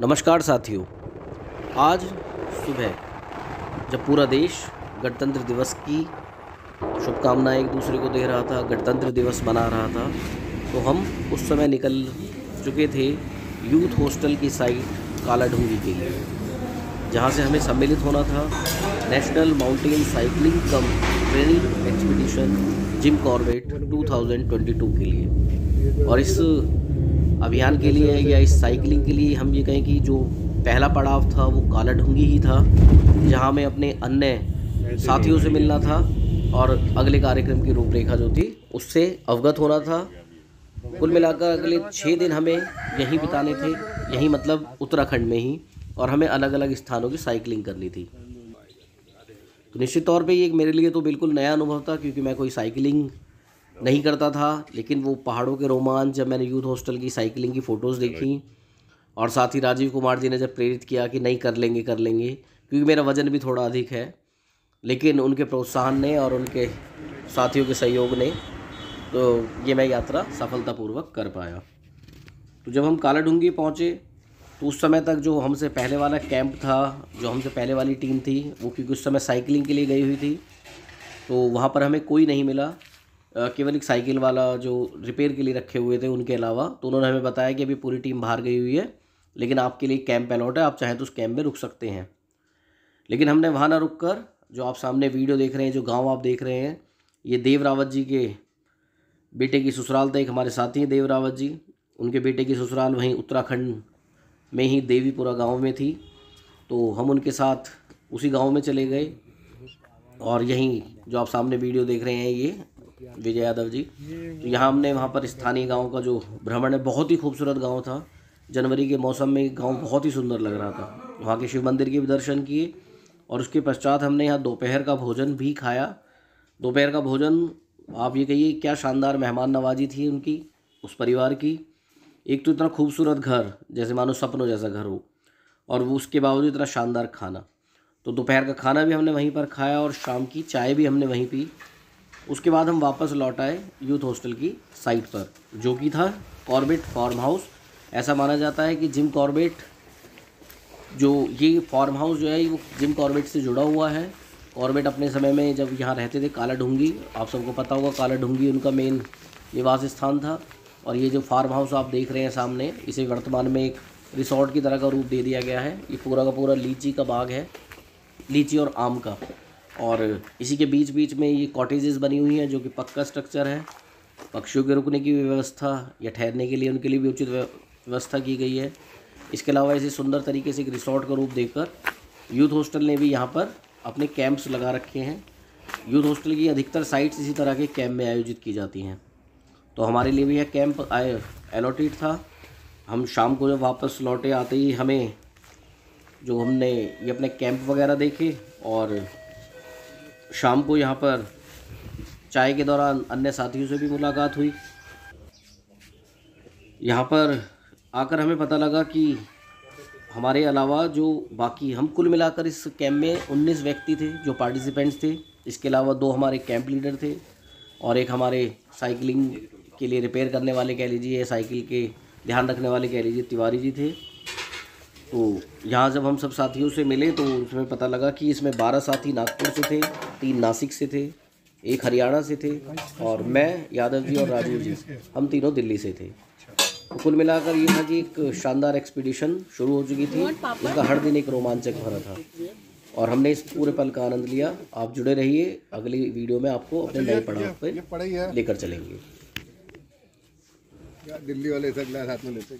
नमस्कार साथियों। आज सुबह जब पूरा देश गणतंत्र दिवस की शुभकामनाएं एक दूसरे को दे रहा था, गणतंत्र दिवस मना रहा था, तो हम उस समय निकल चुके थे यूथ हॉस्टल की साइट कालाढूंगी के लिए, जहां से हमें सम्मिलित होना था नेशनल माउंटेन साइकिलिंग कम ट्रेनिंग एक्सपीडिशन जिम कॉर्बेट 2022 के लिए। और इस अभियान के लिए या इस साइकिलिंग के लिए हम ये कहें कि जो पहला पड़ाव था वो कालाढूंगी ही था, जहां हमें अपने अन्य साथियों से मिलना था और अगले कार्यक्रम की रूपरेखा जो थी उससे अवगत होना था। कुल मिलाकर अगले 6 दिन हमें यहीं बिताने थे, यहीं मतलब उत्तराखंड में ही, और हमें अलग अलग स्थानों की साइकिलिंग करनी थी। तो निश्चित तौर पे ये मेरे लिए तो बिल्कुल नया अनुभव था, क्योंकि मैं कोई साइकिलिंग नहीं करता था। लेकिन वो पहाड़ों के रोमांच, जब मैंने यूथ हॉस्टल की साइकिलिंग की फ़ोटोज़ देखी और साथ ही राजीव कुमार जी ने जब प्रेरित किया कि नहीं कर लेंगे, क्योंकि मेरा वज़न भी थोड़ा अधिक है, लेकिन उनके प्रोत्साहन ने और उनके साथियों के सहयोग ने तो ये मैं यात्रा सफलतापूर्वक कर पाया। तो जब हम कालाढूंगी पहुँचे तो उस समय तक जो हमसे पहले वाला कैंप था, जो हमसे पहले वाली टीम थी, वो क्योंकि उस समय साइकिलिंग के लिए गई हुई थी, तो वहाँ पर हमें कोई नहीं मिला, केवल एक साइकिल वाला जो रिपेयर के लिए रखे हुए थे उनके अलावा। तो उन्होंने हमें बताया कि अभी पूरी टीम बाहर गई हुई है, लेकिन आपके लिए कैंप अलॉट है, आप चाहें तो उस कैंप में रुक सकते हैं। लेकिन हमने वहाँ ना रुक कर, जो आप सामने वीडियो देख रहे हैं, जो गाँव आप देख रहे हैं, ये देव रावत जी के बेटे की ससुराल था। एक हमारे साथी हैं देव रावत जी, उनके बेटे की ससुराल वहीं उत्तराखंड में ही देवीपुरा गांव में थी। तो हम उनके साथ उसी गांव में चले गए, और यहीं जो आप सामने वीडियो देख रहे हैं ये विजय यादव जी, तो यहाँ हमने वहाँ पर स्थानीय गांव का जो भ्रमण है, बहुत ही खूबसूरत गांव था। जनवरी के मौसम में गांव बहुत ही सुंदर लग रहा था। वहाँ के शिव मंदिर के भी दर्शन किए, और उसके पश्चात हमने यहाँ दोपहर का भोजन भी खाया। दोपहर का भोजन, आप ये कहिए क्या शानदार मेहमान नवाजी थी उनकी, उस परिवार की। एक तो इतना खूबसूरत घर, जैसे मानो सपनों जैसा घर हो, और वो उसके बावजूद इतना शानदार खाना। तो दोपहर का खाना भी हमने वहीं पर खाया और शाम की चाय भी हमने वहीं पी। उसके बाद हम वापस लौट आए यूथ हॉस्टल की साइट पर, जो कि था कॉर्बेट फार्म हाउस। ऐसा माना जाता है कि जिम कॉर्बेट, जो ये फार्म हाउस जो है वो जिम कॉर्बेट से जुड़ा हुआ है। कॉर्बेट अपने समय में जब यहाँ रहते थे कालाढूंगी, आप सबको पता होगा कालाढूंगी उनका मेन निवास स्थान था। और ये जो फार्म हाउस आप देख रहे हैं सामने, इसे वर्तमान में एक रिसोर्ट की तरह का रूप दे दिया गया है। ये पूरा का पूरा लीची का बाग है, लीची और आम का, और इसी के बीच बीच में ये कॉटेजेस बनी हुई हैं, जो कि पक्का स्ट्रक्चर है। पक्षियों के रुकने की व्यवस्था या ठहरने के लिए उनके लिए भी उचित व्यवस्था की गई है। इसके अलावा इसे सुंदर तरीके से एक रिसोर्ट का रूप देकर यूथ हॉस्टल ने भी यहाँ पर अपने कैंप्स लगा रखे हैं। यूथ हॉस्टल की अधिकतर साइट्स इसी तरह के कैंप में आयोजित की जाती हैं। तो हमारे लिए भी यह कैंप अलॉटेड था। हम शाम को जब वापस लौटे, आते ही हमें जो हमने ये अपने कैंप वगैरह देखे, और शाम को यहाँ पर चाय के दौरान अन्य साथियों से भी मुलाकात हुई। यहाँ पर आकर हमें पता लगा कि हमारे अलावा जो बाकी, हम कुल मिलाकर इस कैंप में 19 व्यक्ति थे जो पार्टिसिपेंट्स थे। इसके अलावा 2 हमारे कैंप लीडर थे, और एक हमारे साइकिलिंग के लिए रिपेयर करने वाले कह लीजिए, साइकिल के ध्यान रखने वाले कह लीजिए, तिवारी जी थे। तो यहाँ जब हम सब साथियों से मिले तो उसमें पता लगा कि इसमें 12 साथी नागपुर से थे, 3 नासिक से थे, 1 हरियाणा से थे, और मैं, यादव जी और राजीव जी, हम तीनों दिल्ली से थे। तो कुल मिलाकर ये था कि एक शानदार एक्सपीडिशन शुरू हो चुकी थी, जिसका हर दिन एक रोमांचक भरा था, और हमने इस पूरे पल का आनंद लिया। आप जुड़े रहिए, अगली वीडियो में आपको अपने नए पड़ाव पर लेकर चलेंगे। दिल्ली वाले सब साथ में लेते